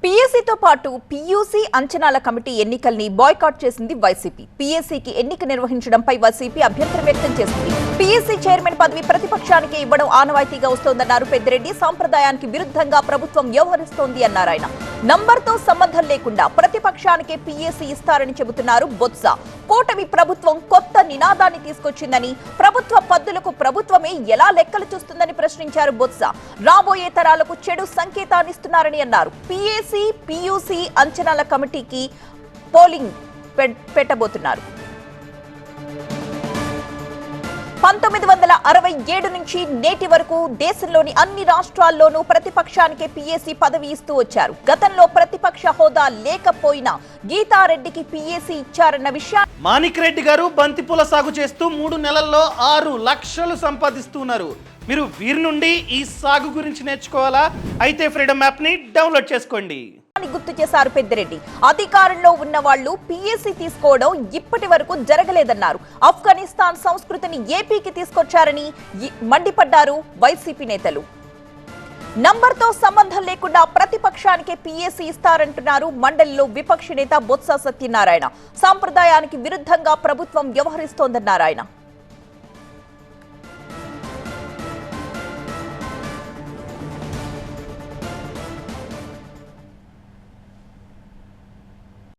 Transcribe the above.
పీఎస్సీతో పాటు పీయూసీ అంచనాల కమిటీ ఎన్నికల్ని బాయ్కాట్ చేసింది వైసీపీ. పీఎస్సీకి ఎన్నిక నిర్వహించడంపై వైసీపీ అభ్యంతరం వ్యక్తం చేసింది. పీఎస్సీ చైర్మన్ పదవి ప్రతిపక్షానికి ఇవ్వడం ఆనవాయితీగా వస్తోందన్నారు పెద్దిరెడ్డి. సాంప్రదాయానికి విరుద్ధంగా ప్రభుత్వం వ్యవహరిస్తోంది అన్నారు ఆయన. నంబర్తో సంబంధం లేకుండా ప్రతిపక్షానికే పీఎస్సీ ఇస్తారని చెబుతున్నారు బొత్స. కూటమి ప్రభుత్వం కొత్త నినాదాన్ని తీసుకొచ్చిందని, ప్రభుత్వ పద్దులకు ప్రభుత్వమే ఎలా లెక్కలు చూస్తుందని ప్రశ్నించారు బొత్స. రాబోయే తరాలకు చెడు సంకేతాన్నిస్తున్నారని అన్నారు. పీఎస్సీ పీయూసీ అంచనాల కమిటీకి పోలింగ్ పెట్టబోతున్నారు. 1967 నుంచి నేటి వరకు దేశంలోని అన్ని రాష్ట్రాల్లోనూ ప్రతిపక్షానికే పీఎస్సీ పదవి ఇస్తూ వచ్చారు. గతంలో ప్రతిపక్ష హోదా లేకపోయినా గీతారెడ్డికి పీఎస్సీ ఇచ్చారన్న విషయాన్ని మాణిక్ రెడ్డి గారు బంతిపూల సాగు చేస్తూ 3 నెలల్లో 6 లక్షలు సంపాదిస్తున్నారు. మీరు వీరి నుండి ఈ సాగు గురించి నేర్చుకోవాలా? అయితే ఫ్రీడమ్ యాప్ ని డౌన్లోడ్ చేసుకోండి. గుర్తు చేశారు పెద్దిరెడ్డి. అధికారంలో ఉన్న వాళ్లు పీఎస్సీ తీసుకోవడం ఇప్పటి వరకు జరగలేదన్నారు. ఆఫ్ఘనిస్తాన్ సంస్కృతిని ఏపీకి తీసుకొచ్చారని మండిపడ్డారు వైసీపీ నేతలు. నంబర్తో సంబంధం లేకుండా ప్రతిపక్షానికే పీఎస్సీ ఇస్తారంటున్నారు మండలిలో విపక్ష నేత బొత్స సత్యనారాయణ. సాంప్రదాయానికి విరుద్ధంగా ప్రభుత్వం వ్యవహరిస్తోందన్నారు ఆయన.